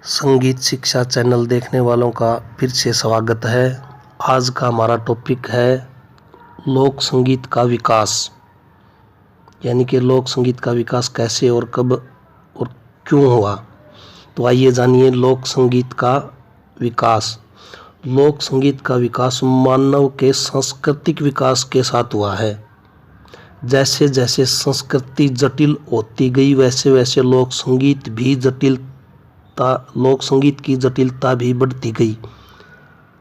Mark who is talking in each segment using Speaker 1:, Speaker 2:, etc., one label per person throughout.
Speaker 1: संगीत शिक्षा चैनल देखने वालों का फिर से स्वागत है। आज का हमारा टॉपिक है लोक संगीत का विकास, यानी कि लोक संगीत का विकास कैसे और कब और क्यों हुआ। तो आइए जानिए लोक संगीत का विकास। लोक संगीत का विकास मानव के सांस्कृतिक विकास के साथ हुआ है। जैसे जैसे संस्कृति जटिल होती गई वैसे वैसे लोक संगीत की जटिलता भी बढ़ती गई।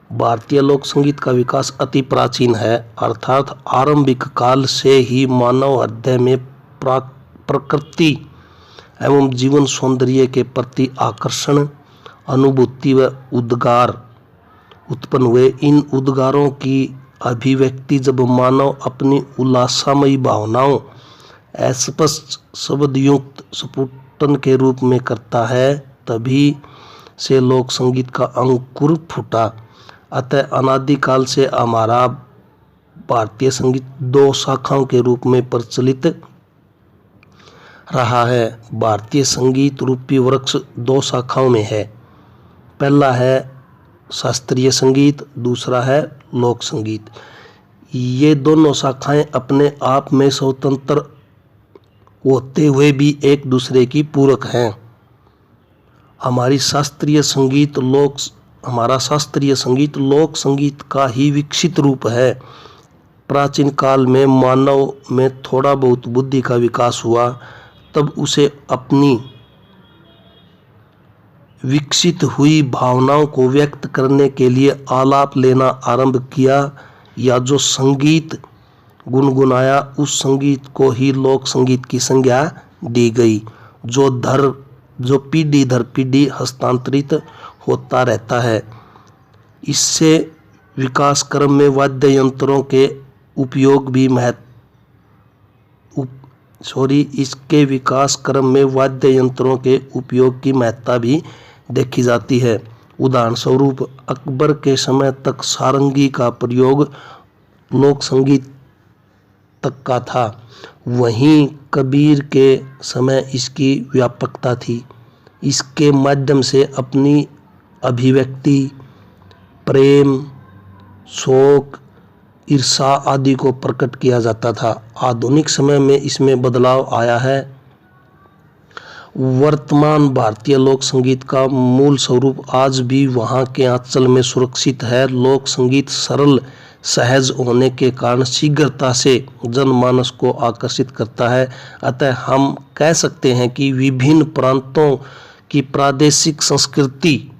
Speaker 1: भारतीय लोक संगीत का विकास अति प्राचीन है, अर्थात आरंभिक काल से ही मानव हृदय में प्रकृति एवं जीवन सौंदर्य के प्रति आकर्षण, अनुभूति व उद्गार उत्पन्न हुए। इन उद्गारों की अभिव्यक्ति जब मानव अपनी उल्लासमयी भावनाओं अस्पष्ट शब्दयुक्त स्फुटन के रूप में करता है, तभी से लोक संगीत का अंकुर फूटा। अतः अनादिकाल से हमारा भारतीय संगीत दो शाखाओं के रूप में प्रचलित रहा है। भारतीय संगीत रूपी वृक्ष दो शाखाओं में है। पहला है शास्त्रीय संगीत, दूसरा है लोक संगीत। ये दोनों शाखाएं अपने आप में स्वतंत्र होते हुए भी एक दूसरे की पूरक हैं। हमारा शास्त्रीय संगीत लोक संगीत का ही विकसित रूप है। प्राचीन काल में मानव में थोड़ा बहुत बुद्धि का विकास हुआ, तब उसे अपनी विकसित हुई भावनाओं को व्यक्त करने के लिए आलाप लेना आरंभ किया, या जो संगीत गुनगुनाया उस संगीत को ही लोक संगीत की संज्ञा दी गई, जो पीढ़ी दर पीढ़ी हस्तांतरित होता रहता है। इससे विकास क्रम में वाद्य यंत्रों के उपयोग भी इसके विकास क्रम में वाद्य यंत्रों के उपयोग की महत्ता भी देखी जाती है। उदाहरण स्वरूप अकबर के समय तक सारंगी का प्रयोग लोक संगीत तक का था, वहीं कबीर के समय इसकी व्यापकता थी। इसके माध्यम से अपनी अभिव्यक्ति, प्रेम, शोक, ईर्षा आदि को प्रकट किया जाता था। आधुनिक समय में इसमें बदलाव आया है। वर्तमान भारतीय लोक संगीत का मूल स्वरूप आज भी वहाँ के आंचल में सुरक्षित है। लोक संगीत सरल सहज होने के कारण शीघ्रता से जनमानस को आकर्षित करता है। अतः हम कह सकते हैं कि विभिन्न प्रांतों की प्रादेशिक संस्कृति,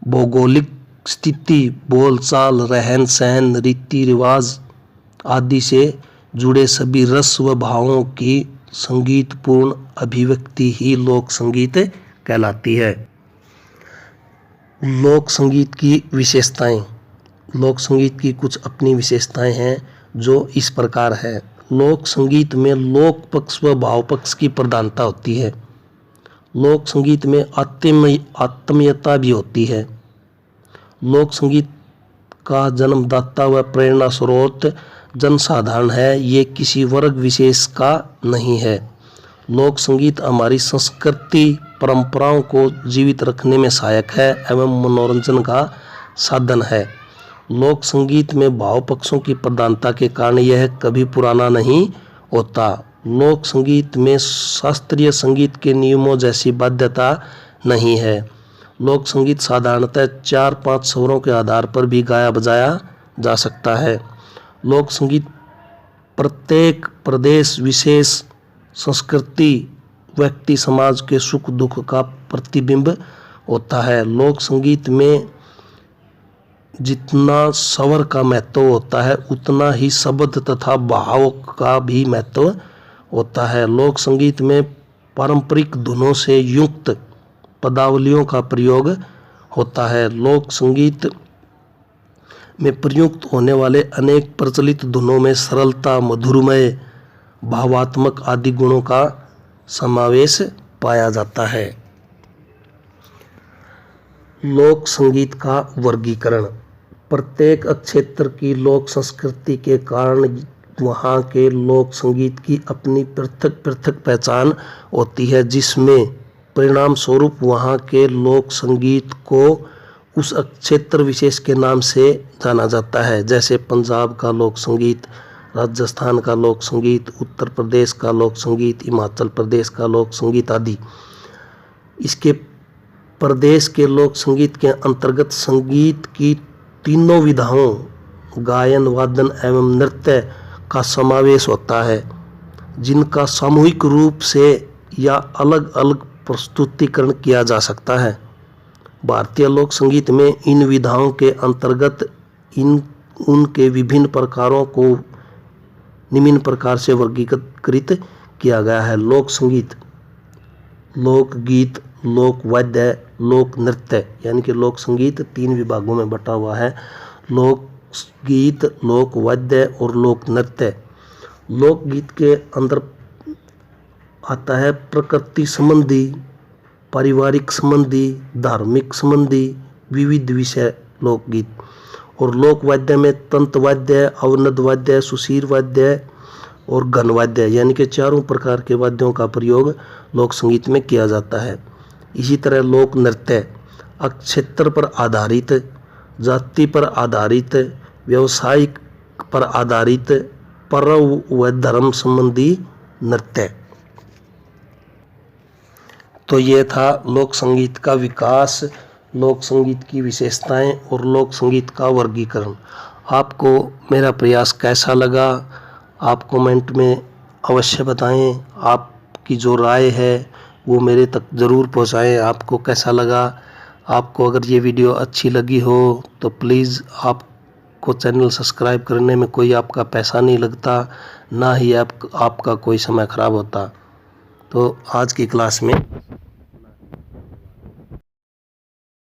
Speaker 1: भौगोलिक स्थिति, बोलचाल, रहन सहन, रीति रिवाज आदि से जुड़े सभी रस व भावों की संगीतपूर्ण अभिव्यक्ति ही लोक संगीत कहलाती है। लोक संगीत की विशेषताएं। लोक संगीत की कुछ अपनी विशेषताएं हैं जो इस प्रकार है। लोक संगीत में लोक पक्ष व भाव पक्ष की प्रधानता होती है। लोक संगीत में आत्मीयता भी होती है। लोक संगीत का जन्मदाता व प्रेरणा स्रोत जनसाधारण है, ये किसी वर्ग विशेष का नहीं है। लोक संगीत हमारी संस्कृति परंपराओं को जीवित रखने में सहायक है एवं मनोरंजन का साधन है। लोक संगीत में भाव पक्षों की प्रधानता के कारण यह कभी पुराना नहीं होता। लोक संगीत में शास्त्रीय संगीत के नियमों जैसी बाध्यता नहीं है। लोक संगीत साधारणतः 4-5 स्वरों के आधार पर भी गाया बजाया जा सकता है। लोक संगीत प्रत्येक प्रदेश, विशेष संस्कृति, व्यक्ति समाज के सुख दुख का प्रतिबिंब होता है। लोक संगीत में जितना स्वर का महत्व होता है उतना ही शब्द तथा भाव का भी महत्व होता है। लोक संगीत में पारंपरिक धुनों से युक्त पदावलियों का प्रयोग होता है। लोक संगीत में प्रयुक्त होने वाले अनेक प्रचलित धुनों में सरलता, मधुरमय, भावात्मक आदि गुणों का समावेश पाया जाता है। लोक संगीत का वर्गीकरण। प्रत्येक क्षेत्र की लोक संस्कृति के कारण वहाँ के लोक संगीत की अपनी पृथक पृथक पहचान होती है, जिसमें परिणाम स्वरूप वहाँ के लोक संगीत को उस क्षेत्र विशेष के नाम से जाना जाता है। जैसे पंजाब का लोक संगीत, राजस्थान का लोक संगीत, उत्तर प्रदेश का लोक संगीत, हिमाचल प्रदेश का लोक संगीत आदि। इसके प्रदेश के लोक संगीत के अंतर्गत संगीत की तीनों विधाओं गायन, वादन एवं नृत्य का समावेश होता है, जिनका सामूहिक रूप से या अलग अलग प्रस्तुतिकरण किया जा सकता है। भारतीय लोक संगीत में इन विधाओं के अंतर्गत उनके विभिन्न प्रकारों को निम्न प्रकार से वर्गीकृत किया गया है। लोक संगीत, लोक गीत, लोक वाद्य, लोक नृत्य, यानी कि लोक संगीत 3 विभागों में बटा हुआ है। लोक गीत, लोक वाद्य और लोक नृत्य। लोक गीत के अंदर आता है प्रकृति संबंधी, पारिवारिक संबंधी, धार्मिक संबंधी विविध विषय लोकगीत। और लोक वाद्य में तंत्र वाद्य, अवनद वाद्य, सुशीर वाद्य और घन वाद्य, यानी कि 4 प्रकार के वाद्यों का प्रयोग लोक संगीत में किया जाता है। इसी तरह लोक नृत्य क्षेत्र पर आधारित, जाति पर आधारित, व्यवसायिक पर आधारित, पर्व व धर्म संबंधी नृत्य। तो ये था लोक संगीत का विकास, लोक संगीत की विशेषताएं और लोक संगीत का वर्गीकरण। आपको मेरा प्रयास कैसा लगा आप कमेंट में अवश्य बताएं। आपकी जो राय है वो मेरे तक ज़रूर पहुंचाएं। आपको कैसा लगा? आपको अगर ये वीडियो अच्छी लगी हो तो प्लीज़ आपको चैनल सब्सक्राइब करने में कोई आपका पैसा नहीं लगता, ना ही आपका कोई समय ख़राब होता। तो आज की क्लास में